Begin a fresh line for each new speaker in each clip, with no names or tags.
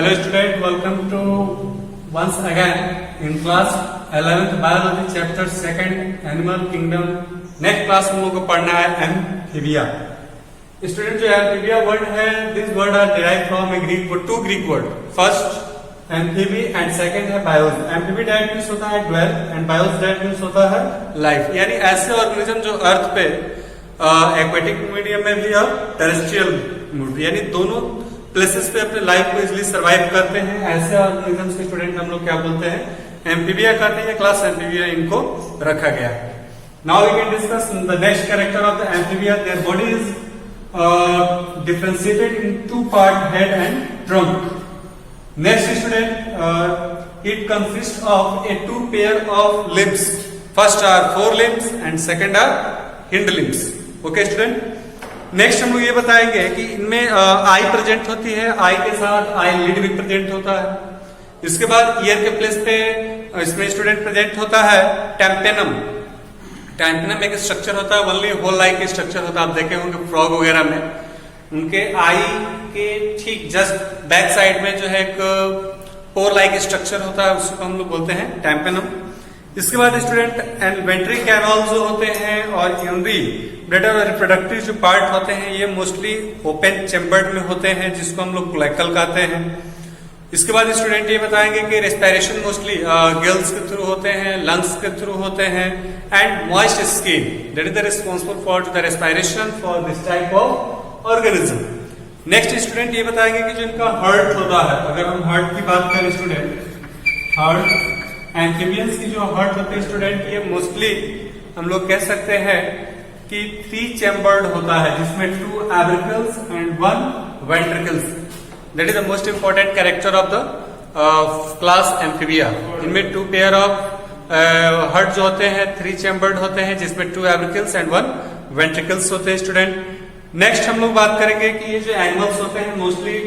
Hello student, welcome to once again in class 11th biology chapter 2nd animal kingdom. Next class हम लोग को पढ़ना है amphibia. Student जो एम्फीबिया वर्ड है, this word are derived from a Greek word, two Greek word. First amphibi and second है bios. Amphibi direct means होता है dwell and bios direct means होता है लाइफ, यानी ऐसे ऑर्गेनिज्म जो अर्थ पे एक्वेटिक मीडियम में भी और टेरेस्ट्रियल यानी दोनों प्लेसेस पे अपने लाइफ को इजिली सर्वाइव करते हैं. ऐसे ऑर्गेनिजम्स के स्टूडेंट हम लोग क्या बोलते हैं, एम्फीबिया कहते हैं. क्लास एम्फीबिया इनको रखा गया है. Now we can discuss the next character of the amphibia. Their body is differentiated in two part, head and trunk. Next student, it consist of a two pair of limbs. First are fore limbs and second are hind limbs. Okay student. Next हम लोग ये बताएंगे कि इनमें आई present होती है, आई के साथ आई लिड भी प्रेजेंट होता है. इसके बाद ईयर के प्लेस पे इसमें स्टूडेंट प्रेजेंट होता है टेम्पेनम. टेम्पेनम एक स्ट्रक्चर होता है, ओनली होल आई के स्ट्रक्चर होता है. आप देखे होंगे फ्रॉग वगैरह में, उनके आई के ठीक जस्ट बैक साइड में जो है एक पोर लाइक स्ट्रक्चर होता है, उसको हम लोग बोलते हैं टेम्पेनम. इसके बाद स्टूडेंट एलिमेंट्री कैनल जो होते हैं और यूनरी ब्लैडर और रिप्रोडक्टिव जो पार्ट होते हैं, ये मोस्टली ओपन चेम्बर्ड में होते हैं, जिसको हम लोग क्लैकल कहते हैं. इसके बाद स्टूडेंट ये बताएंगे कि रेस्पिरेशन मोस्टली गिल्स के थ्रू होते हैं, लंग्स के थ्रू होते हैं, and moist skin that is the responsible for the respiration for this type of organism. Next student ये बताएंगे कि जो इनका हार्ट होता है, अगर हम हार्ट की बात करें स्टूडेंट, हार्ट एम्फीबियंस की जो हार्ट होते हैं स्टूडेंट, ये मोस्टली हम लोग कह सकते हैं कि 3 चैम्बर्ड होता है, जिसमें 2 auricles and 1 ventricles. That is the most important character of the class amphibia. इनमें 2 पेयर ऑफ हार्ट जो होते हैं 3 चैम्बर्ड होते हैं, जिसमें 2 एब्रिकल्स एंड 1 वेंट्रिकल्स होते हैं स्टूडेंट. नेक्स्ट हम लोग बात करेंगे कि ये जो एनिमल्स होते हैं मोस्टली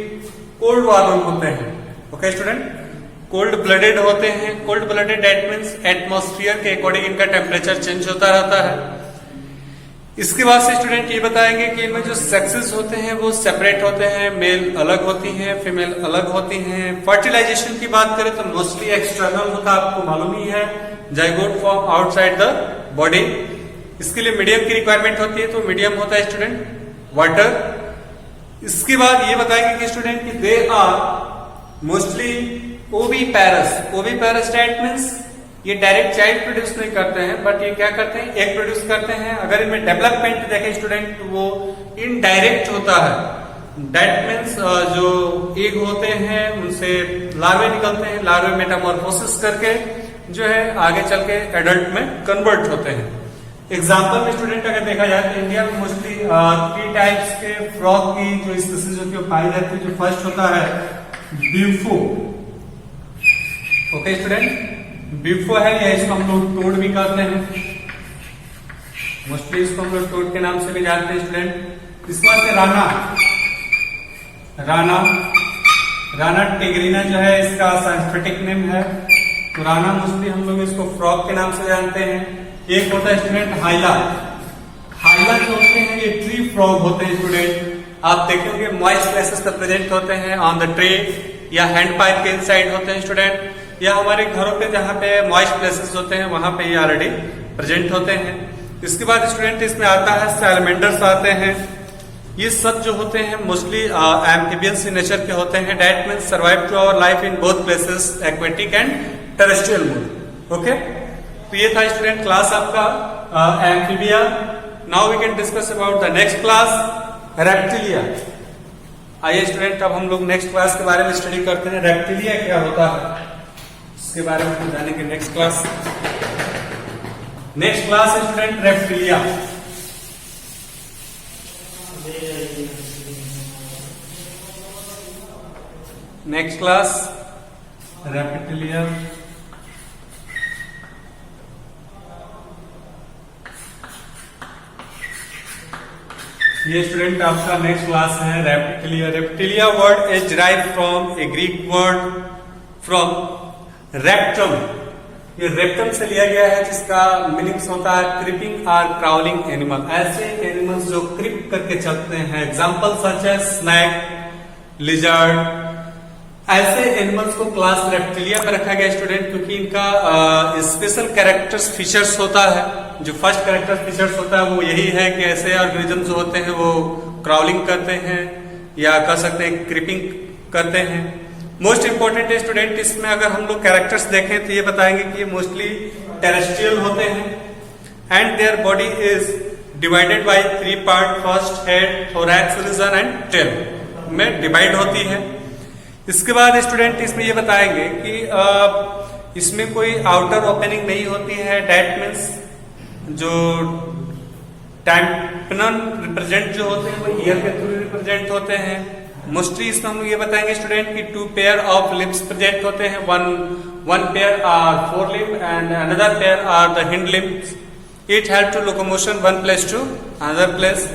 कोल्ड वार्म होते हैं. ओके स्टूडेंट, कोल्ड ब्लडेड होते हैं. Cold blooded that means atmosphere के अकॉर्डिंग इनका टेम्परेचर चेंज होता रहता है. इसके बाद से स्टूडेंट ये बताएंगे कि इनमें जो सेक्सेस होते हैं वो सेपरेट होते हैं, मेल अलग होती हैं, फीमेल अलग होती हैं. फर्टिलाइजेशन की बात करें तो मोस्टली एक्सटर्नल होता है, आपको मालूम ही है, zygote form outside the body. इसके लिए मीडियम की रिक्वायरमेंट होती है, तो मीडियम होता है स्टूडेंट वाटर. इसके बाद ये बताएंगे कि स्टूडेंट की they are mostly oviparous. Oviparous that means ये डायरेक्ट चाइल्ड प्रोड्यूस नहीं करते हैं, बट ये क्या करते हैं, एग प्रोड्यूस करते हैं. अगर इनमें डेवलपमेंट देखें स्टूडेंट, वो इनडायरेक्ट होता है. दैट मींस जो एग होते हैं उनसे लार्वे निकलते हैं, लार्वे मेटामॉर्फोसिस करके जो है आगे चल के एडल्ट में कन्वर्ट होते हैं. एग्जाम्पल में स्टूडेंट अगर देखा जाए तो इंडिया में मोस्टली 3 टाइप्स के फ्रॉग की जो स्पीसीज होती है पाई जाती है. जो फर्स्ट होता है ब्यूफो. ओके स्टूडेंट, ब्यूफो है, या इसको हम लोग टोड भी कहते हैं, मोस्टली इसको हम लोग टोड के नाम से भी जानते हैं स्टूडेंट. इसके बाद राना. राना राना टिग्रीना जो है इसका साइंटिफिक नेम है. तो राना मोस्टली हम लोग इसको फ्रॉग के नाम से जानते हैं. एक होता है स्टूडेंट हाइला. हाइला जो होते हैं ये ट्री फ्रॉग होते हैं स्टूडेंट. आप देखेंगे मॉइस्ट प्लेसेस पर प्रेजेंट होते हैं, ऑन द ट्री या हैंड पाइप के इनसाइड होते हैं स्टूडेंट, या हमारे घरों पे जहां पे मॉइस्ट प्लेसेस होते हैं वहां पे ये ऑलरेडी प्रेजेंट होते हैं. इसके बाद स्टूडेंट इसमें आता है सैलमेंडर्स आते हैं. ये सब जो होते हैं मोस्टली एम्फीबियंस इन नेचर के होते हैं. That means survive to our life in both places, aquatic and terrestrial mode. Okay, तो ये था स्टूडेंट क्लास आपका एम्फीबिया. Now we can discuss about the next class Reptilia. आइए स्टूडेंट, अब हम लोग नेक्स्ट क्लास के बारे में स्टडी करते हैं. रेप्टिलिया क्या होता है इसके बारे में हम जानेंगे नेक्स्ट क्लास. नेक्स्ट क्लास है student reptilia. Next class reptilia. ये स्टूडेंट आपका नेक्स्ट क्लास है reptilia. Reptilia word is derived from a Greek word from reptum. ये रेप्टम से लिया गया है, जिसका मीनिंग्स होता है क्रीपिंग और क्राउलिंग एनिमल. ऐसे एनिमल्स जो क्रिप करके चलते हैं. एग्जाम्पल सच है स्नैक, लिजर्ड, ऐसे एनिमल्स को क्लास रेप्टिलिया में रखा गया स्टूडेंट, क्योंकि इनका स्पेशल कैरेक्टर्स फीचर्स होता है। जो फर्स्ट कैरेक्टर फीचर्स होता है वो यही है कि ऐसे ऑर्गेनिज्म जो होते हैं वो क्राउलिंग करते हैं या कह सकते हैं क्रीपिंग करते हैं। मोस्ट इंपॉर्टेंट है स्टूडेंट, इसमें अगर हम लोग कैरेक्टर्स देखें तो ये बताएंगे कि ये मोस्टली टेरेस्ट्रियल होते हैं and their body is divided by 3 part. First head, thorax region and tail में डिवाइड होती है। इसके बाद स्टूडेंट इसमें ये बताएंगे कि इसमें कोई आउटर ओपनिंग नहीं होती है। डैट मीन्स जो टाइम्पनल रिप्रेजेंट जो होते हैं वो ईयर के थ्रू रिप्रेजेंट होते हैं। मोस्टली इसमें हम ये बताएंगे स्टूडेंट कि 2 पेयर ऑफ लिम्स प्रेजेंट होते हैं। One pair are fore limb and another pair are the hind limbs. It help to locomotion one place to another place.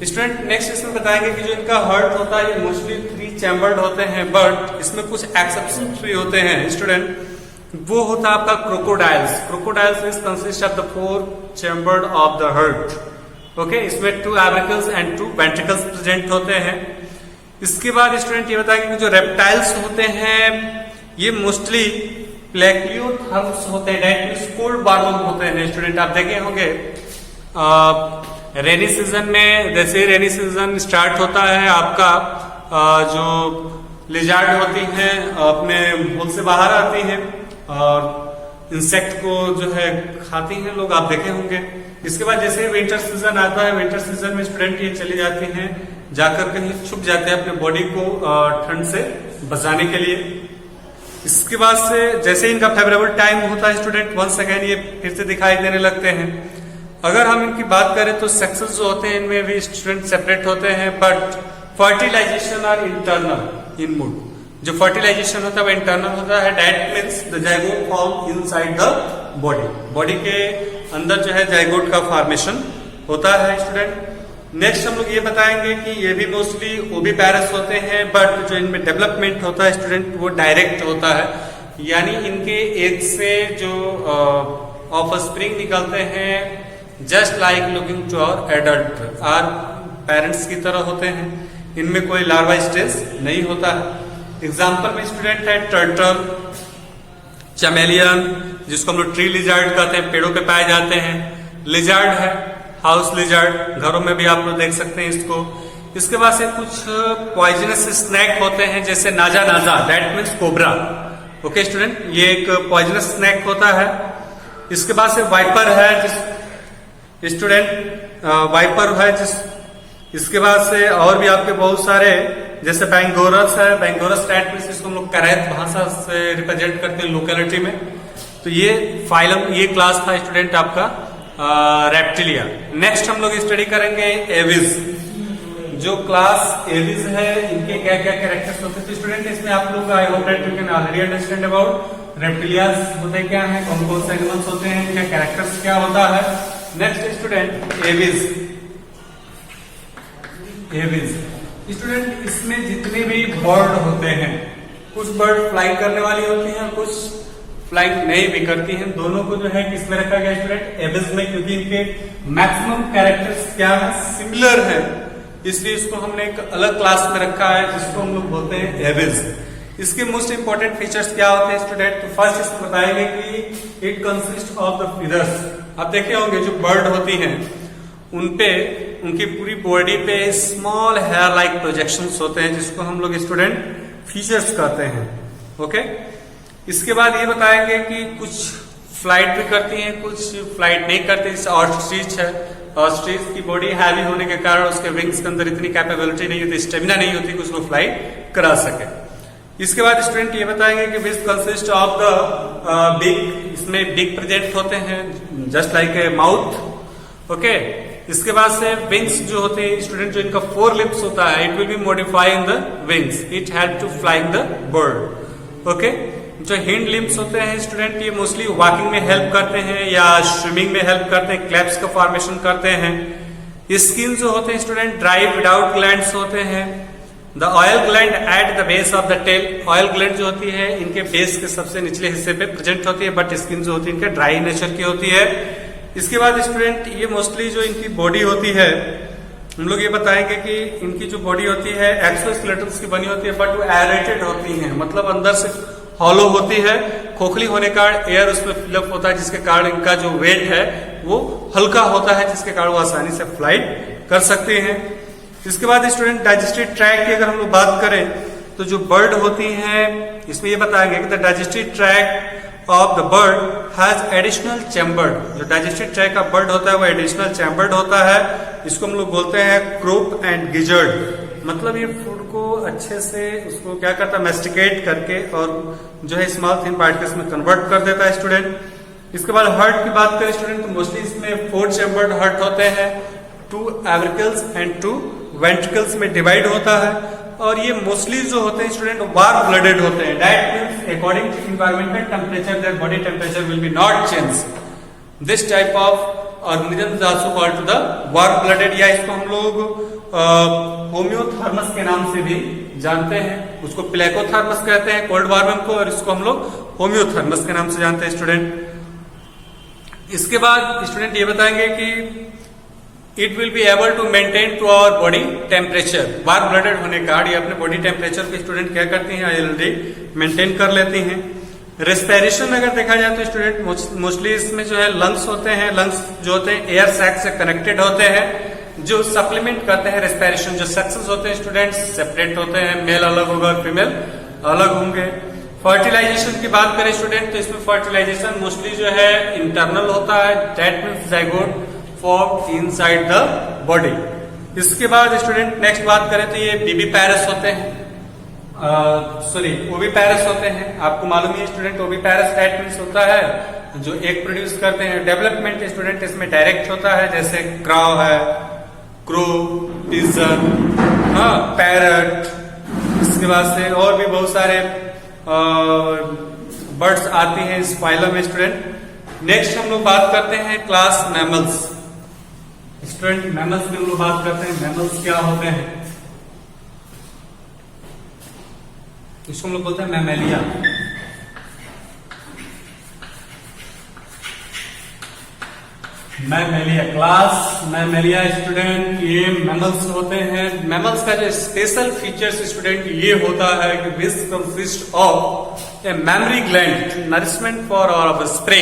Student next इसमें बताएंगे कि जो इनका हार्ट होता है ये मोस्टली 3 चैम्बर्ड होते हैं, बट इसमें कुछ एक्सेप्शन फ्री होते हैं स्टूडेंट। वो होता है आपका crocodiles. Crocodiles is consist of the 4 chambered of the heart. Okay, इसमें 2 एब्रिकल्स एंड 2 वेंट्रिकल्स प्रेजेंट होते हैं। इसके बाद स्टूडेंट ये बताएंगे कि जो रेप्टाइल्स होते हैं ये मोस्टली प्लेक्लियोथर्म्स होते हैं। डेट मींस कोल्ड बार्बल होते हैं स्टूडेंट। आप देखे होंगे रेनी सीजन में, जैसे रेनी सीजन स्टार्ट होता है आपका जो लिजार्ड होती हैं अपने होल से बाहर आती हैं और इंसेक्ट को जो है खाती हैं लोग, आप देखे होंगे। इसके बाद जैसे विंटर सीजन आता है, विंटर सीजन में स्टूडेंट ये चली जाती हैं, जाकर कहीं छुप जाते हैं अपने बॉडी को ठंड से बचाने के लिए। इसके बाद से जैसे इनका फेवरेबल टाइम होता है स्टूडेंट, वंस अगेन ये फिर से दिखाई देने लगते हैं। अगर हम इनकी बात करें तो सेक्सेस जो होते हैं इनमें भी स्टूडेंट सेपरेट होते हैं, बट फर्टिलाइजेशन और इंटरनल इन मूड। जो फर्टिलाइजेशन होता है वो इंटरनल होता है। That means the zygote form inside the body. Body के अंदर जो है जाइगोट का फॉर्मेशन होता है स्टूडेंट। नेक्स्ट हम लोग ये बताएंगे कि ये भी मोस्टली ओविपेरस होते हैं, बट जो इनमें डेवलपमेंट होता है स्टूडेंट वो डायरेक्ट होता है, यानी इनके एग से जो ऑफस्प्रिंग निकलते हैं just like looking to our adult or parents की तरह होते हैं। इनमें कोई लार्वा स्टेज नहीं होता है। एग्जाम्पल में स्टूडेंट है टर्टल, चैमेलियन जिसको हम लोग ट्री लिजार्ड कहते हैं, पेड़ों पे पाए जाते हैं। लिजार्ड है हाउस लिजार्ड, घरों में भी आप लोग देख सकते हैं इसको। इसके बाद से कुछ पॉइजनस स्नैक होते हैं जैसे नाजा नाजा, that means cobra. Okay student, ये एक पॉइजनस स्नैक होता है। इसके बाद से वाइपर है जिस स्टूडेंट वाइपर है जिस इसके बाद से और भी आपके बहुत सारे जैसे बैंगोरस है। बैंगोरस रैट मीन्स इसको हम लोग करैत भाषा से रिप्रेजेंट करते हैं लोकेलिटी में। तो ये फाइलम, ये क्लास था स्टूडेंट आपका रेप्टिलिया। नेक्स्ट हम लोग स्टडी करेंगे एविज। जो क्लास एविज है इनके क्या क्या कैरेक्टर्स होते हैं स्टूडेंट, इसमें आप लोग I hope that you can already understand about reptilias होते क्या है, कौन कौन से एनिमल्स होते हैं, इनका कैरेक्टर्स क्या होता है। Next student aves. Aves student इसमें जितने भी बर्ड होते हैं, कुछ बर्ड फ्लाई करने वाली होती हैं, कुछ फ्लाइंग नहीं भी करती हैं। दोनों को जो है किसमें रखा गया स्टूडेंट, एविज में, क्योंकि इनके मैक्सिमम कैरेक्टर्स क्या है, सिमिलर है, इसलिए इसको हमने एक अलग क्लास में रखा है जिसको हम लोग बोलते हैं एविज। इसके मोस्ट इंपोर्टेंट फीचर्स क्या होते हैं स्टूडेंट, तो फर्स्ट इसमें बताएंगे कि it consist of the feathers. आप देखे होंगे जो बर्ड होती हैं उनपे, उनकी पूरी बॉडी पे स्मॉल हेयर लाइक प्रोजेक्शंस होते हैं जिसको हम लोग स्टूडेंट फीचर्स कहते हैं। ओके, इसके बाद ये बताएंगे कि कुछ फ्लाइट भी करती हैं, कुछ फ्लाइट नहीं करती। जैसे ऑस्ट्रिच है, ऑस्ट्रिच की बॉडी हैवी होने के कारण उसके विंग्स के अंदर इतनी कैपेबिलिटी नहीं होती, स्टेमिना नहीं होती कि उसको फ्लाइट करा सके। इसके बाद स्टूडेंट ये बताएंगे कि which consist of the big, इसमें बिग प्रेजेंट होते हैं just like a mouth. Okay, इसके बाद से विंग्स जो होते हैं स्टूडेंट, जो इनका 4 लिप्स होता है, it will be modify in the wings, it help to flying the bird. Okay, जो हिंड लिम्स होते हैं स्टूडेंट ये मोस्टली वॉकिंग में हेल्प करते हैं या स्विमिंग में हेल्प करते हैं, क्लैप्स का फॉर्मेशन करते हैं। स्किन जो होते हैं स्टूडेंट ड्राई विदाउट ग्लैंड्स होते हैं। The oil gland at the base of the tail, oil gland जो होती है इनके बेस के सबसे निचले हिस्से पे प्रेजेंट होती है, बट स्किन जो होती है इनके ड्राई नेचर की होती है। इसके बाद स्टूडेंट ये मोस्टली जो इनकी बॉडी होती है हम लोग ये बताएंगे कि इनकी जो बॉडी होती है एक्सोस्केलेटन्स की बनी होती है, बट वो एरेटेड होती है, मतलब अंदर से हॉलो होती है। खोखली होने के कारण एयर उसमें फिलअप होता है, जिसके कारण इनका जो वेट है वो हल्का होता है, जिसके कारण वो आसानी से फ्लाइट कर सकते हैं। इसके बाद स्टूडेंट डाइजेस्टिव ट्रैक्ट की अगर हम लोग बात करें तो जो बर्ड होती हैं इसमें ये बताएंगे कि the digestive tract of the bird has additional chambered. जो डाइजेस्टिव ट्रैक्ट का बर्ड होता है वो एडिशनल चैम्बर्ड होता है। इसको हम लोग बोलते हैं क्रूप एंड गिजर्ड, मतलब ये फूड को अच्छे से उसको क्या करता है मैस्टिकेट करके और जो है स्मॉल थिन पार्टिकल्स में कन्वर्ट कर देता है स्टूडेंट। इसके बाद हार्ट की बात करें स्टूडेंट तो मोस्टली इसमें 4 चैम्बर्ड हार्ट होते हैं, 2 एवर्कल्स एंड 2 वेंट्रिकल्स में डिवाइड होता है। और ये मोस्टली जो होते हैं स्टूडेंट वार्म ब्लडेड होते हैं। That means according to environmental temperature their body temperature will be not change. This type of organism is also called to the warm blooded, या इसको हम लोग होम्योथर्मस के नाम से भी जानते हैं। उसको प्लेकोथर्मस कहते हैं कोल्ड वार्म को, और इसको हम लोग होम्योथर्मस के नाम से जानते हैं स्टूडेंट। इसके बाद स्टूडेंट ये बताएंगे कि it will be able to maintain to our body temperature. Warm blooded होने का ये अपने बॉडी टेम्परेचर को स्टूडेंट क्या करती हैं ऑलरेडी मेंटेन कर लेती हैं। रेस्पिरेशन अगर देखा जाए तो स्टूडेंट मोस्टली इसमें जो है लंग्स होते हैं, लंग्स जो होते हैं एयर सैक से कनेक्टेड होते हैं, जो सप्लीमेंट करते हैं रेस्पिरेशन। जो सेक्सेस होते हैं स्टूडेंट सेपरेट होते हैं, मेल अलग होगा और फीमेल अलग होंगे। फर्टिलाइजेशन की बात करें स्टूडेंट तो इसमें फर्टिलाइजेशन मोस्टली जो है इंटरनल होता है, that means zygote formed inside the body. इसके बाद स्टूडेंट नेक्स्ट बात करें तो ये बीबीपैरस होते हैं, ओविपैरस होते हैं। आपको मालूम है स्टूडेंट ओविपैरस दैट मींस होता है जो एग प्रोड्यूस करते हैं। डेवलपमेंट स्टूडेंट इसमें डायरेक्ट होता है, जैसे क्राउ है, क्रो, पिजन, पैरट। इसके बाद से और भी बहुत सारे बर्ड्स आती हैं इस फाइलम में स्टूडेंट। नेक्स्ट हम लोग बात करते हैं क्लास मैमल्स। स्टूडेंट मैमल्स में हम लोग बात करते हैं मैमल्स क्या होते हैं। इसको हम लोग बोलते हैं Mammalia. Mammalia class Mammalia student ये मैमल्स होते हैं। मैमल्स का जो स्पेशल फीचर्स स्टूडेंट ये होता है कि which consist of A mammary gland nourishment for और स्प्रे।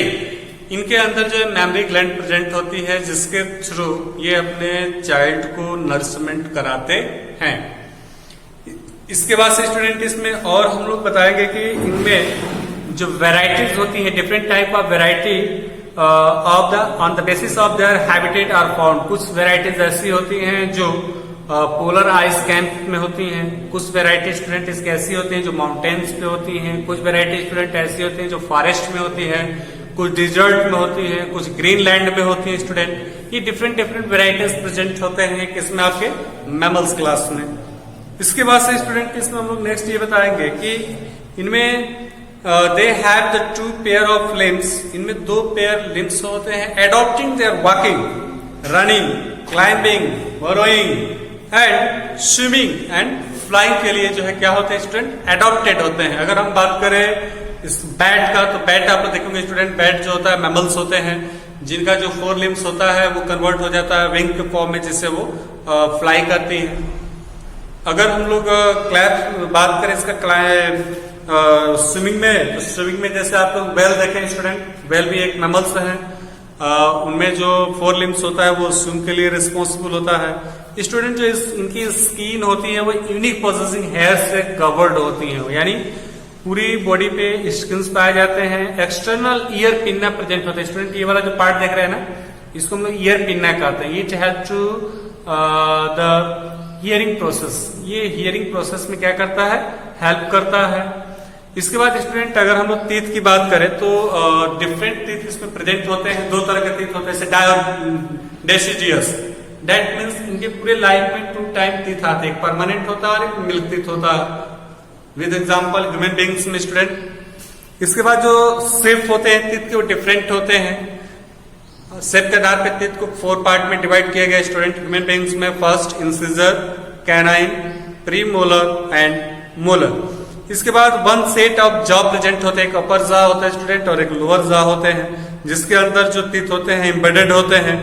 इनके अंदर जो मैमरी ग्लैंड प्रेजेंट होती है जिसके थ्रू ये अपने चाइल्ड को नरिशमेंट कराते हैं। इसके बाद से स्टूडेंट इसमें और हम लोग बताएंगे कि इनमें जो वैरायटीज होती हैं different type of variety of the on the basis of their habitat are found. कुछ वैरायटीज ऐसी होती हैं जो पोलर आइस कैंप में होती हैं, कुछ वैरायटी स्टूडेंट इसकी ऐसी होती हैं जो माउंटेन्स पे होती हैं, कुछ वैरायटी स्टूडेंट ऐसी होती हैं जो फॉरेस्ट में होती है, कुछ डिजर्ट में होती है, कुछ ग्रीन लैंड में होती है स्टूडेंट। ये डिफरेंट डिफरेंट वैरायटीज प्रेजेंट होते हैं किसमें आपके मैमल्स क्लास में। इसके बाद से स्टूडेंट इसमें हम लोग नेक्स्ट ये बताएंगे कि इनमें they have the 2 pair of limbs. इनमें 2 पेयर लिम्स होते हैं adopting their walking, running, climbing, burrowing and swimming and flying के लिए जो है क्या होते हैं स्टूडेंट एडॉप्टेड होते हैं। अगर हम बात करें इस बैट का तो बैट आप लोग देखेंगे स्टूडेंट, बैट जो होता है मैमल्स होते हैं जिनका जो 4 लिम्स होता है वो कन्वर्ट हो जाता है विंग के फॉर्म में जिससे वो फ्लाई करती हैं। अगर हम लोग बात करें इसका स्विमिंग में तो स्विमिंग में जैसे आप लोग वेल देखें स्टूडेंट, वेल भी एक मैमल्स है, उनमें जो 4 लिम्स होता है वो स्विम के लिए रिस्पॉन्सिबल होता है। स्टूडेंट जो इनकी स्किन होती है वो यूनिक प्रोसेसिंग हेयर से कवर्ड होती है, यानी पूरी बॉडी पे स्किन्स पाए जाते हैं। एक्सटर्नल ईयर पिन्ना प्रेजेंट होते हैं स्टूडेंट। ये वाला जो पार्ट देख रहे हैं ना इसको हम लोग ईयर पिन्ना कहते हैं। It help to the hearing process. ये हियरिंग प्रोसेस में क्या करता है हेल्प करता है। इसके बाद स्टूडेंट अगर हम लोग टीथ की बात करें तो डिफरेंट टीथ इसमें प्रेजेंट होते हैं। 2 तरह के टीथ होते हैं जैसे डेसिडियस, दैट मीन्स इनके पूरे लाइफ में 2 टाइप टीथ आते हैं, एक परमानेंट होता है और एक मिल्क टीथ होता है। विद एग्जाम्पल ह्यूमन बींग्स में स्टूडेंट। इसके बाद जो शेप होते हैं टीथ के वो डिफरेंट होते हैं। शेप के आधार पर टीथ को 4 पार्ट में डिवाइड किया गया स्टूडेंट ह्यूमन बींग्स में। First incisor, canine, premolar and molar. इसके बाद 1 सेट ऑफ जॉ प्रेजेंट होते हैं, एक अपर जॉ होता है स्टूडेंट और एक लोअर जॉ होते हैं जिसके अंदर जो टीथ होते हैं एम्बेडेड होते हैं।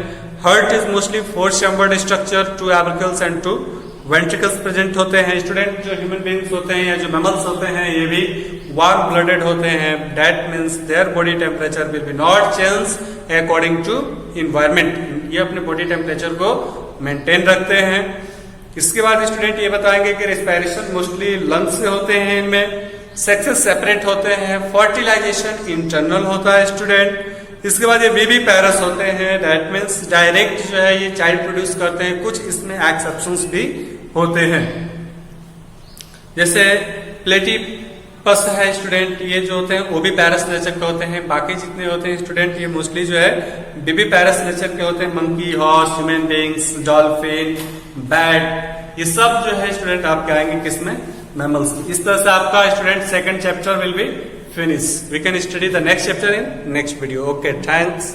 Heart is mostly 4 chambered structure, 2 auricles and 2 ventricles present होते हैं। स्टूडेंट जो ह्यूमन बींग्स होते हैं या जो मैमल्स होते हैं ये भी वार्म ब्लडेड होते हैं। That means their body temperature will be not change according to environment. ये अपने बॉडी टेम्परेचर को मेंटेन रखते हैं। इसके बाद स्टूडेंट ये बताएंगे कि रेस्पिरेशन मोस्टली लंग्स से होते हैं, इनमें सेक्सेस सेपरेट होते हैं, फर्टिलाइजेशन इंटरनल होता है स्टूडेंट। इसके बाद ये बेबी पैरस होते हैं, दैट मीन्स डायरेक्ट जो है ये चाइल्ड प्रोड्यूस करते हैं। कुछ इसमें एक्सेप्शंस भी होते हैं, जैसे प्लेटिपस है स्टूडेंट, ये जो होते हैं वो भी पैरस नेचर के होते हैं। बाकी जितने होते हैं स्टूडेंट ये मोस्टली जो है बेबी पैरस नेचर के होते हैं। Monkey, horse, human beings, dolphin, bat, ये सब जो है स्टूडेंट आपके आएंगे किसमें, मैमल्स। इस तरह से आपका student second chapter will be finish. We can study the next chapter in next video. Okay, thanks.